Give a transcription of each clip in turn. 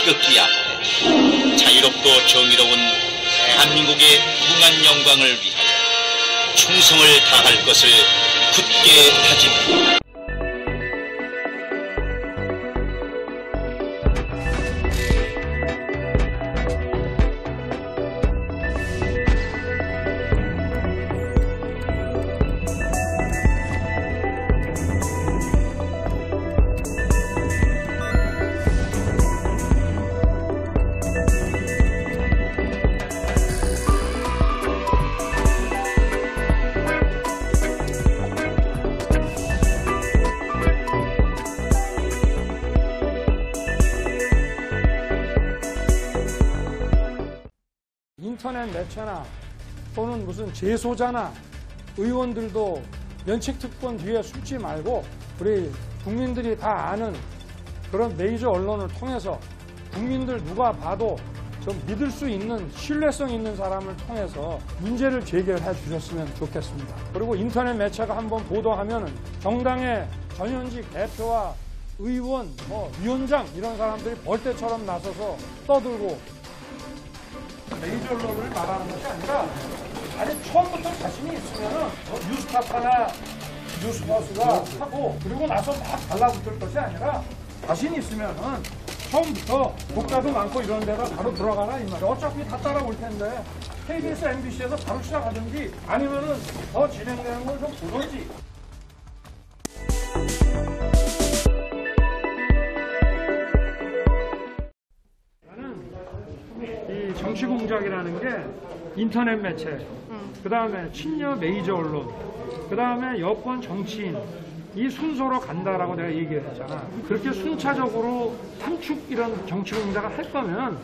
태극기 앞에 자유롭고 정의로운 대한민국의 무궁한 영광을 위하여 충성을 다할 것을 굳게 다짐합니다. 인터넷 매체나 또는 무슨 재소자나 의원들도 면책특권 뒤에 숨지 말고 우리 국민들이 다 아는 그런 메이저 언론을 통해서 국민들 누가 봐도 좀 믿을 수 있는 신뢰성 있는 사람을 통해서 문제를 제기해 주셨으면 좋겠습니다. 그리고 인터넷 매체가 한번 보도하면 정당의 전현직 대표와 의원, 위원장 이런 사람들이 벌떼처럼 나서서 떠들고 메이저 언론을 말하는 것이 아니라 아니 처음부터 자신이 있으면은 뉴스타파나 뉴스버스가 하고 그리고 나서 막 달라붙을 것이 아니라 자신이 있으면은 처음부터 국가도 많고 이런 데가 바로 들어가라 이 말이야. 어차피 다 따라올 텐데 KBS, MBC에서 바로 시작하든지 아니면은 더 진행되는 걸 좀 보든지. 정치 공작이라는 게 인터넷 매체, 그 다음에 친여 메이저 언론, 그 다음에 여권 정치인 이 순서로 간다라고 내가 얘기를 했잖아. 그렇게 순차적으로 삼축 이런 정치 공작을 할 거면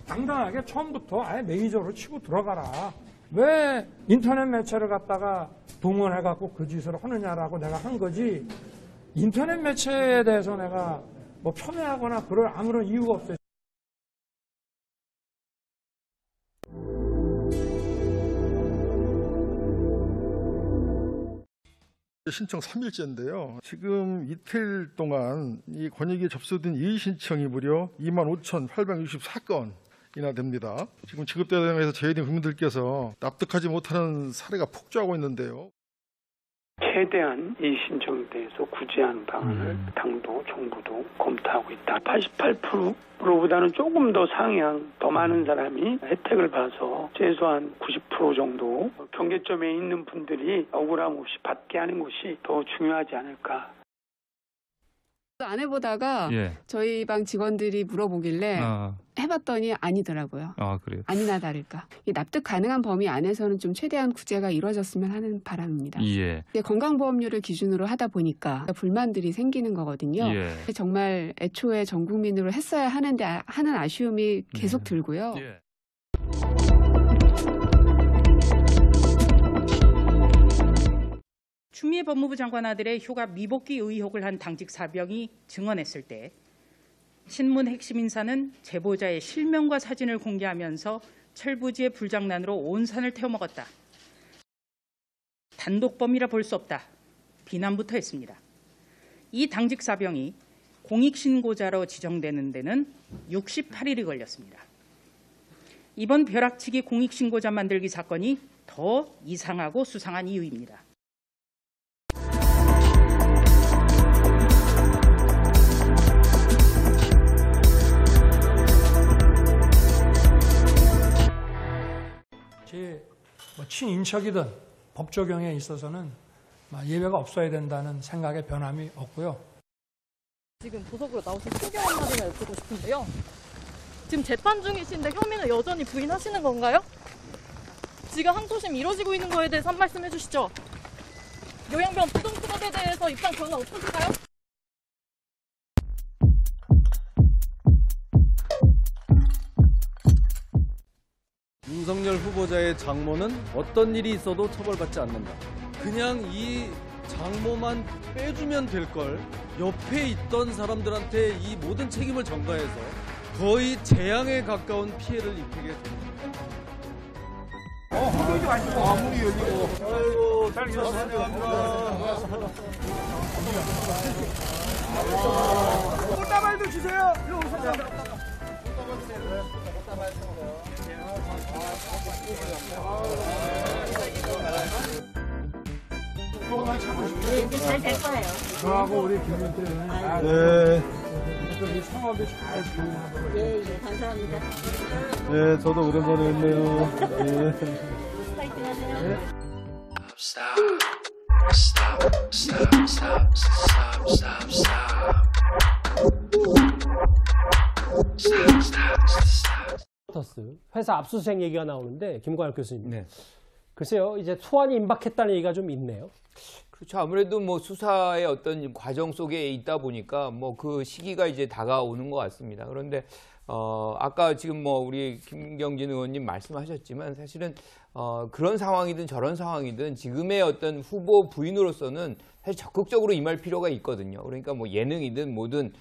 당당하게 처음부터 아예 메이저로 치고 들어가라. 왜 인터넷 매체를 갖다가 동원해갖고 그 짓을 하느냐라고 내가 한 거지. 인터넷 매체에 대해서 내가 뭐 폄훼하거나 그럴 아무런 이유가 없어요. 신청 3일째인데요. 지금 이틀 동안 이 권익위에 접수된 이의 신청이 무려 25,864건이나 됩니다. 지금 지급대상에서 제외된 국민들께서 납득하지 못하는 사례가 폭주하고 있는데요. 최대한 이 신청에 대해서 구제하는 방안을 당도 정부도 검토하고 있다. 88%보다는 조금 더 상향, 더 많은 사람이 혜택을 봐서 최소한 90% 정도 경계점에 있는 분들이 억울함 없이 받게 하는 것이 더 중요하지 않을까. 안 해보다가 저희 방 직원들이 물어보길래 해봤더니 아니더라고요. 그래요? 아니나 다를까. 납득 가능한 범위 안에서는 좀 최대한 구제가 이루어졌으면 하는 바람입니다. 건강보험료를 기준으로 하다 보니까 불만들이 생기는 거거든요. 정말 애초에 전 국민으로 했어야 하는데 하는 아쉬움이 계속 들고요. 추미애 법무부 장관 아들의 휴가 미복귀 의혹을 한 당직 사병이 증언했을 때 신문 핵심 인사는 제보자의 실명과 사진을 공개하면서 철부지의 불장난으로 온 산을 태워먹었다. 단독범이라 볼 수 없다. 비난부터 했습니다. 이 당직 사병이 공익신고자로 지정되는 데는 68일이 걸렸습니다. 이번 벼락치기 공익신고자 만들기 사건이 더 이상하고 수상한 이유입니다. 친인척이든 법 적용에 있어서는 예외가 없어야 된다는 생각에 변함이 없고요. 지금 보석으로 나오신 소개 한마디만 여쭙고 싶은데요. 지금 재판 중이신데 혐의는 여전히 부인하시는 건가요? 지금 항소심 이루어지고 있는 거에 대해서 한 말씀 해주시죠. 요양병 부동수법에 대해서 입장 변화 없으신가요? 윤석열 후보자의 장모는 어떤 일이 있어도 처벌받지 않는다. 그냥 이 장모만 빼주면 될 걸 옆에 있던 사람들한테 이 모든 책임을 전가해서 거의 재앙에 가까운 피해를 입히게 됩니다. 흔들지 마시고 아무리 열리고. 아이고, 잘 계셨습니다. 꽃다발도 주세요. 이리 오세요. 조금만 참으시고요. 잘될 거예요. 저하고 우리 김민태 의원님 이 상업이 잘 진행하도록. 예, 감사합니다. 네, 저도 오랜만에 뵙네요. 파이팅 하세요. 회사 압수수색 얘기가 나오는데 김광일 교수님. 네. 글쎄요, 이제 소환이 임박했다는 얘기가 좀 있네요. 그렇죠. 아무래도 뭐 수사의 어떤 과정 속에 있다 보니까 뭐 그 시기가 이제 다가오는 것 같습니다. 그런데 아까 지금 뭐 우리 김경진 의원님 말씀하셨지만 사실은 그런 상황이든 저런 상황이든 지금의 어떤 후보 부인으로서는 사실 적극적으로 임할 필요가 있거든요. 그러니까 뭐 예능이든 뭐든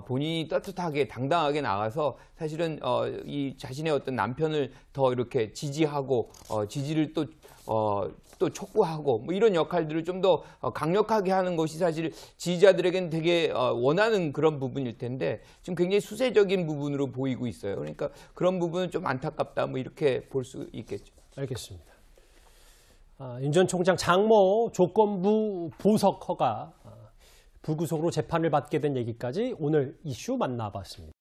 본인이 떳떳하게 당당하게 나가서 사실은 이 자신의 어떤 남편을 더 이렇게 지지하고 지지를 또 촉구하고 뭐 이런 역할들을 좀 더 강력하게 하는 것이 사실 지지자들에게는 되게 원하는 그런 부분일 텐데 지금 굉장히 수세적인 부분으로 보이고 있어요. 그러니까 그런 부분은 좀 안타깝다 뭐 이렇게 볼 수 있겠죠. 알겠습니다. 윤 전 총장 장모 조건부 보석 허가 불구속으로 재판을 받게 된 얘기까지 오늘 이슈 만나봤습니다.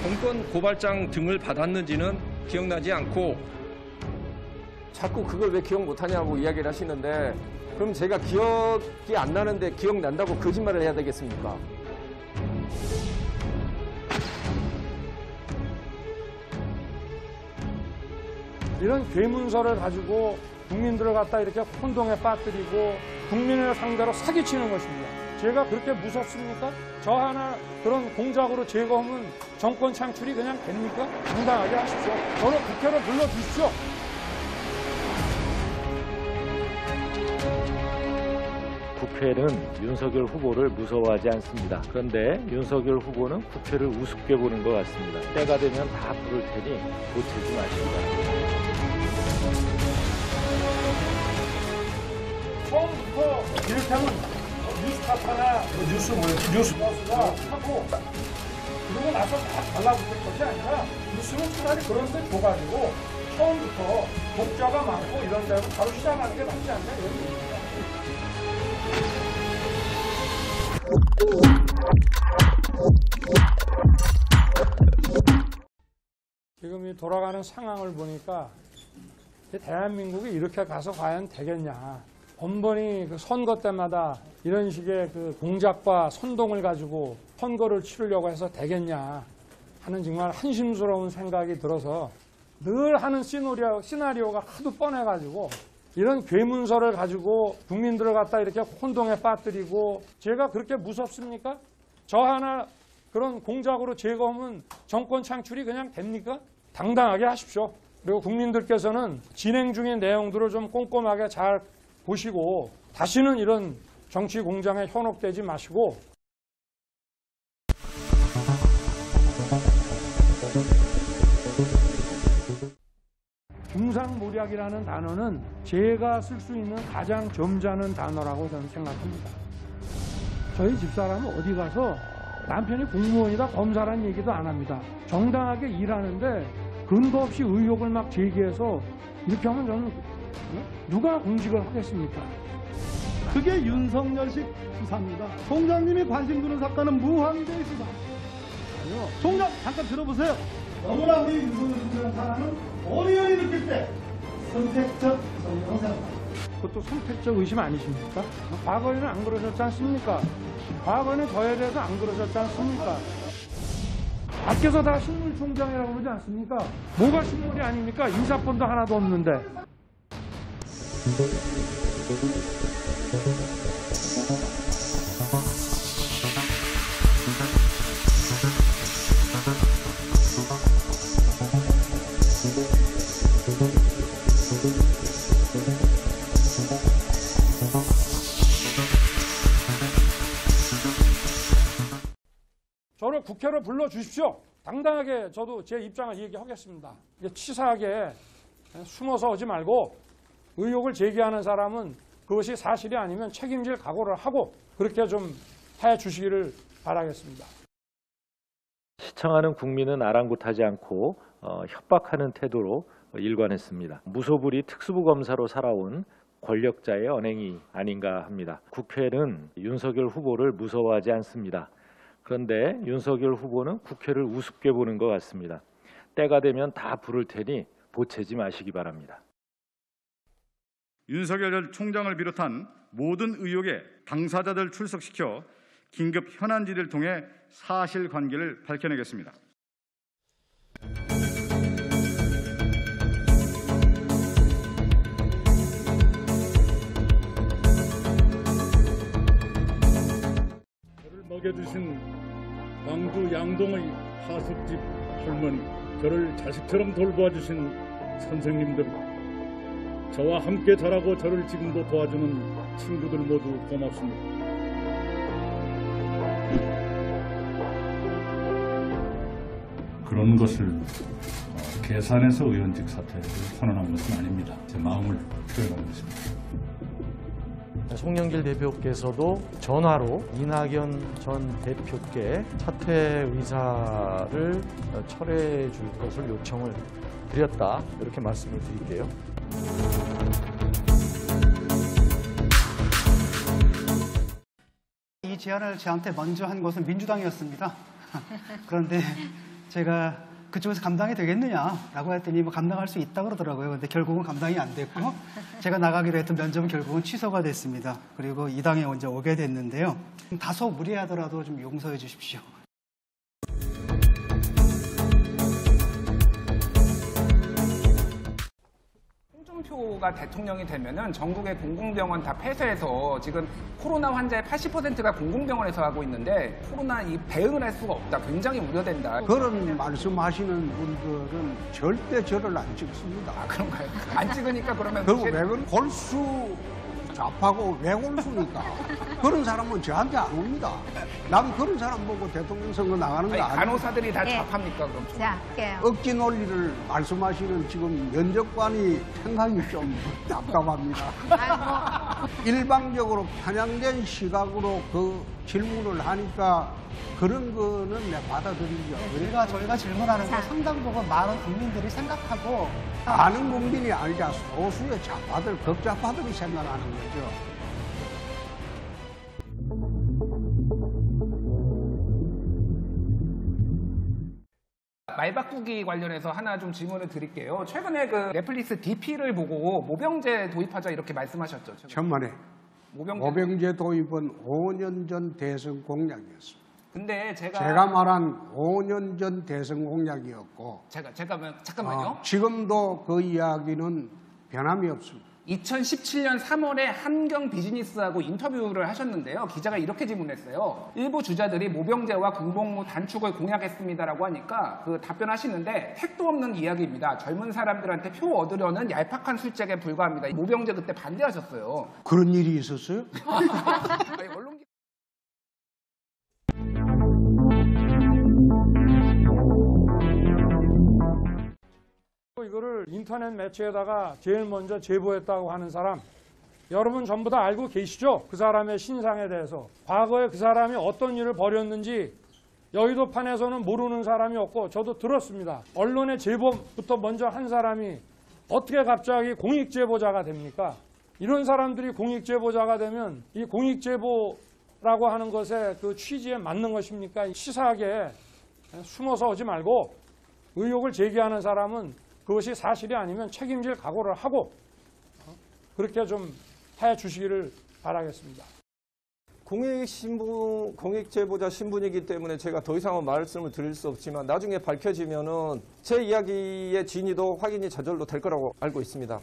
공권 고발장 등을 받았는지는 기억나지 않고 자꾸 그걸 왜 기억 못하냐고 이야기를 하시는데 그럼 제가 기억이 안 나는데 기억난다고 거짓말을 해야 되겠습니까? 이런 괴문서를 가지고 국민들을 갖다 이렇게 혼동에 빠뜨리고 국민을 상대로 사기치는 것입니다. 제가 그렇게 무섭습니까? 저 하나 그런 공작으로 제거하면 정권 창출이 그냥 됩니까? 당당하게 하십시오. 저를 국회로 불러주십시오. 국회는 윤석열 후보를 무서워하지 않습니다. 그런데 윤석열 후보는 국회를 우습게 보는 것 같습니다. 때가 되면 다 부를 테니 놓치지 마시기 바랍니다. 처음부터 이를테면 뉴스타파나 뉴스버스가 하고 그러고 나서 다 달라붙을 것이 아니라 뉴스는 차라리 그런 데 줘가지고 처음부터 독자가 많고 이런 데로 바로 시작하는 게 낫지 않냐 이런 얘기입니다. 지금 이 돌아가는 상황을 보니까 대한민국이 이렇게 가서 과연 되겠냐. 번번이 그 선거 때마다 이런 식의 그 공작과 선동을 가지고 선거를 치르려고 해서 되겠냐 하는 정말 한심스러운 생각이 들어서 늘 하는 시나리오가 하도 뻔해가지고 이런 괴문서를 가지고 국민들을 갖다 이렇게 혼동에 빠뜨리고 제가 그렇게 무섭습니까? 저 하나 그런 공작으로 제거하면 정권 창출이 그냥 됩니까? 당당하게 하십시오. 그리고 국민들께서는 진행 중인 내용들을 좀 꼼꼼하게 잘 보시고 다시는 이런 정치 공장에 현혹되지 마시고 중상모략이라는 단어는 제가 쓸 수 있는 가장 점잖은 단어라고 저는 생각합니다. 저희 집사람은 어디 가서 남편이 공무원이다 검사라는 얘기도 안 합니다. 정당하게 일하는데 근거 없이 의혹을 막 제기해서 이렇게 하면 저는 누가 공직을 하겠습니까? 그게 윤석열식 수사입니다. 총장님이 관심 두는 사건은 무한대 수사. 아니요. 총장 잠깐 들어보세요. 너무나 우리 윤석열이라는 사람은 어려움이 느낄 때 선택적 의심이라고 생각합니다. 그것도 선택적 의심 아니십니까? 과거에는 안 그러셨지 않습니까? 과거에는 저에 대해서 안 그러셨지 않습니까? 밖에서 다 식물총장이라고 그러지 않습니까? 뭐가 식물이 아닙니까? 인사권도 하나도 없는데. 저를 국회로 불러주십시오. 당당하게 저도 제 입장을 얘기하겠습니다. 치사하게 숨어서 오지 말고 의혹을 제기하는 사람은 그것이 사실이 아니면 책임질 각오를 하고 그렇게 좀 해주시기를 바라겠습니다. 시청하는 국민은 아랑곳하지 않고 협박하는 태도로 일관했습니다. 무소불위 특수부 검사로 살아온 권력자의 언행이 아닌가 합니다. 국회는 윤석열 후보를 무서워하지 않습니다. 그런데 윤석열 후보는 국회를 우습게 보는 것 같습니다. 때가 되면 다 부를 테니 보채지 마시기 바랍니다. 윤석열 총장을 비롯한 모든 의혹의 당사자들 출석시켜 긴급 현안 질의를 통해 사실관계를 밝혀내겠습니다. 저를 먹여주신 광주 양동의 하숙집 할머니, 저를 자식처럼 돌보아주신 선생님들, 저와 함께 자라고 저를 지금도 도와주는 친구들 모두 고맙습니다. 그런 것을 계산해서 의원직 사퇴를 선언한 것은 아닙니다. 제 마음을 표현한 것입니다. 송영길 대표께서도 전화로 이낙연 전 대표께 사퇴 의사를 철회해 줄 것을 요청을 드렸다, 이렇게 말씀을 드릴게요. 이 제안을 저한테 먼저 한 것은 민주당이었습니다. 그런데 제가 그쪽에서 감당이 되겠느냐라고 했더니 뭐 감당할 수 있다고 그러더라고요. 그런데 결국은 감당이 안 됐고 제가 나가기로 했던 면접은 결국은 취소가 됐습니다. 그리고 이 당에 먼저 오게 됐는데요. 다소 무리하더라도 좀 용서해 주십시오. 홍준표가 대통령이 되면은 전국의 공공병원 다 폐쇄해서 지금 코로나 환자의 80%가 공공병원에서 하고 있는데 코로나 이 대응을 할 수가 없다. 굉장히 우려된다. 그런 말씀하시는 분들은 절대 저를 안 찍습니다. 아, 그런가요? 안 찍으니까 그러면 그 왜냐면 골수 좌파고 외골수니까 그런 사람은 저한테 안 옵니다. 난 그런 사람 보고 대통령 선거 나가는 거 아니에요. 간호사들이 다 좌파입니까 그럼? 자, 할게요. 억지 논리를 말씀하시는 지금 면접관이 생각이 좀 답답합니다. 일방적으로 편향된 시각으로 그 질문을 하니까 그런 거는 내가 받아들이죠. 저희가 질문하는 거 상당 부분 많은 국민들이 생각하고 많은 국민이 아니라 소수의 좌파들, 극좌파들이 생각하는 거죠. 말 바꾸기 관련해서 하나 좀 질문을 드릴게요. 최근에 그 넷플릭스 DP를 보고 모병제 도입하자 이렇게 말씀하셨죠? 천만에. 모병제 도입은 5년 전 대선 공약이었습니다. 근데 제가 말한 5년 전 대선 공약이었고 잠깐만요. 지금도 그 이야기는 변함이 없습니다. 2017년 3월에 한경 비즈니스하고 인터뷰를 하셨는데요. 기자가 이렇게 질문했어요. 일부 주자들이 모병제와 군복무 단축을 공약했습니다라고 하니까 그 답변하시는데 택도 없는 이야기입니다. 젊은 사람들한테 표 얻으려는 얄팍한 술책에 불과합니다. 모병제 그때 반대하셨어요. 그런 일이 있었어요? 아니, 언론... 이거를 인터넷 매체에다가 제일 먼저 제보했다고 하는 사람, 여러분 전부 다 알고 계시죠? 그 사람의 신상에 대해서. 과거에 그 사람이 어떤 일을 벌였는지 여의도판에서는 모르는 사람이 없고 저도 들었습니다. 언론의 제보부터 먼저 한 사람이 어떻게 갑자기 공익제보자가 됩니까? 이런 사람들이 공익제보자가 되면 이 공익제보라고 하는 것의 그 취지에 맞는 것입니까? 치사하게 숨어서 오지 말고 의혹을 제기하는 사람은 그것이 사실이 아니면 책임질 각오를 하고 그렇게 좀 해주시기를 바라겠습니다. 공익제보자 신분이기 때문에 제가 더 이상은 말씀을 드릴 수 없지만 나중에 밝혀지면은 제 이야기의 진위도 확인이 저절로 될 거라고 알고 있습니다.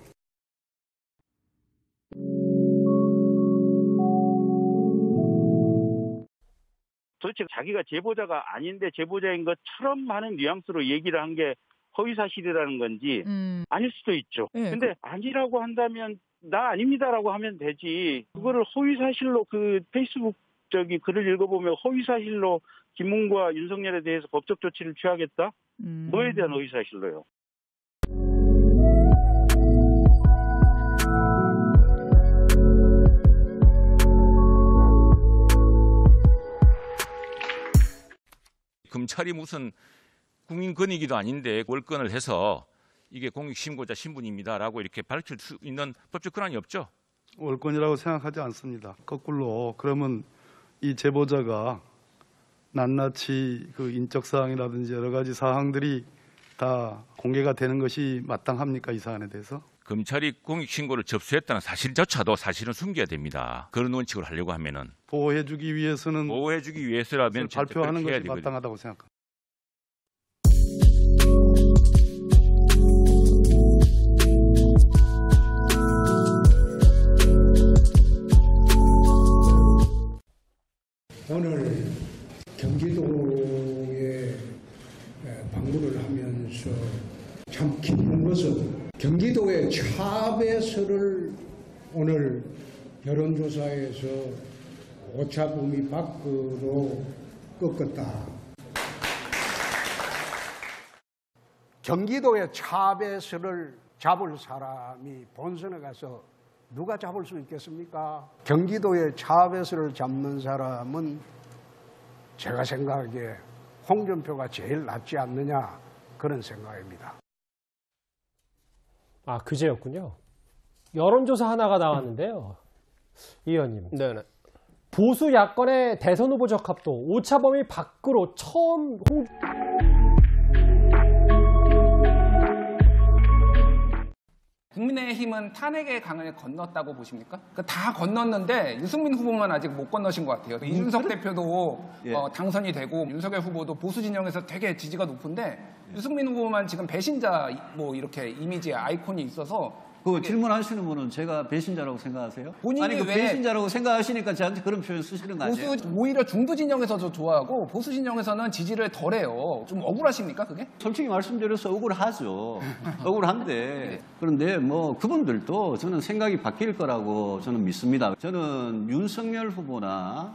도대체 자기가 제보자가 아닌데 제보자인 것처럼 하는 뉘앙스로 얘기를 한 게 허위사실이라는 건지 아닐 수도 있죠. 근데 아니라고 한다면 나 아닙니다라고 하면 되지. 그거를 허위사실로 그 페이스북 글을 읽어보면 허위사실로 김문과 윤석열에 대해서 법적 조치를 취하겠다? 뭐에 대한 허위사실로요? 검찰이 무슨 국민권익위도 아닌데 월권을 해서 이게 공익신고자 신분입니다라고 이렇게 밝힐 수 있는 법적 권한이 없죠. 월권이라고 생각하지 않습니다. 거꾸로 그러면 이 제보자가 낱낱이 그 인적 사항이라든지 여러 가지 사항들이 다 공개가 되는 것이 마땅합니까? 이 사안에 대해서? 검찰이 공익신고를 접수했다는 사실조차도 사실은 숨겨야 됩니다. 그런 원칙으로 하려고 하면은 보호해주기 위해서는 보호해주기위해서라면 발표하는 것이 되거든요. 마땅하다고 생각합니다. 오늘 경기도에 방문을 하면서 참 기쁜 것은 경기도의 차배설을 오늘 여론조사에서 오차범위 밖으로 꺾었다. 경기도의 차배설을 잡을 사람이 본선에 가서 누가 잡을 수 있겠습니까? 경기도의 차배설을 잡는 사람은 제가 생각하기에 홍준표가 제일 낫지 않느냐 그런 생각입니다. 아, 그제였군요. 여론조사 하나가 나왔는데요. 이 의원님. 네네. 보수 야권의 대선 후보 적합도 오차범위 밖으로 처음 국민의힘은 탄핵의 강을 건넜다고 보십니까? 다 건넜는데 유승민 후보만 아직 못 건너신 것 같아요. 이준석 대표도 당선이 되고 윤석열 후보도 보수 진영에서 되게 지지가 높은데 유승민 후보만 지금 배신자 뭐 이렇게 이미지의 아이콘이 있어서 그 질문하시는 분은 제가 배신자라고 생각하세요? 본인이 아니, 그 왜 배신자라고 생각하시니까 저한테 그런 표현 쓰시는 거 아니에요? 오히려 중도 진영에서도 좋아하고 보수 진영에서는 지지를 덜해요. 좀 억울하십니까 그게? 솔직히 말씀드려서 억울하죠. 억울한데 그런데 뭐 그분들도 저는 생각이 바뀔 거라고 저는 믿습니다. 저는 윤석열 후보나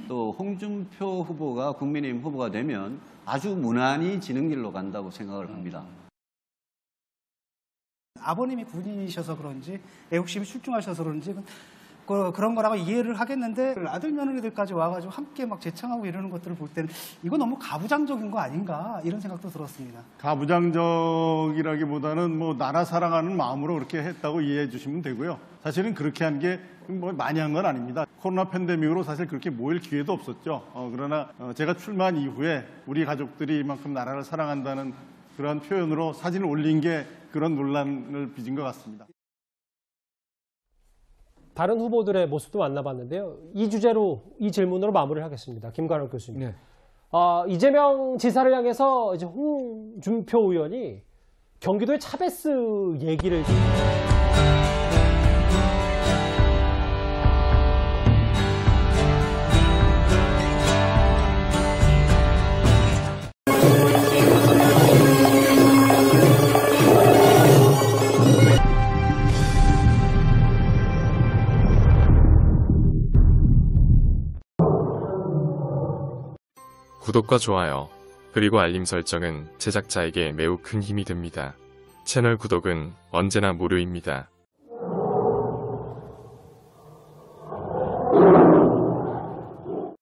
또 홍준표 후보가 국민의힘 후보가 되면 아주 무난히 지는 길로 간다고 생각을 합니다. 아버님이 군인이셔서 그런지 애국심이 출중하셔서 그런지 그런 거라고 이해를 하겠는데 아들 며느리들까지 와가지고 함께 막 제창하고 이러는 것들을 볼 때는 이거 너무 가부장적인 거 아닌가 이런 생각도 들었습니다. 가부장적이라기보다는 뭐 나라 사랑하는 마음으로 그렇게 했다고 이해해 주시면 되고요. 사실은 그렇게 한 게 뭐 많이 한 건 아닙니다. 코로나 팬데믹으로 사실 그렇게 모일 기회도 없었죠. 그러나 제가 출마한 이후에 우리 가족들이 이만큼 나라를 사랑한다는 그런 표현으로 사진을 올린 게 그런 논란을 빚은 것 같습니다. 다른 후보들의 모습도 만나봤는데요. 이 주제로 이 질문으로 마무리를 하겠습니다. 김관욱 교수님. 네. 이재명 지사를 향해서 이제 홍준표 의원이 경기도의 차베스 얘기를 구독과 좋아요, 그리고 알림 설정은 제작자에게 매우 큰 힘이 됩니다. 채널 구독은 언제나 무료입니다.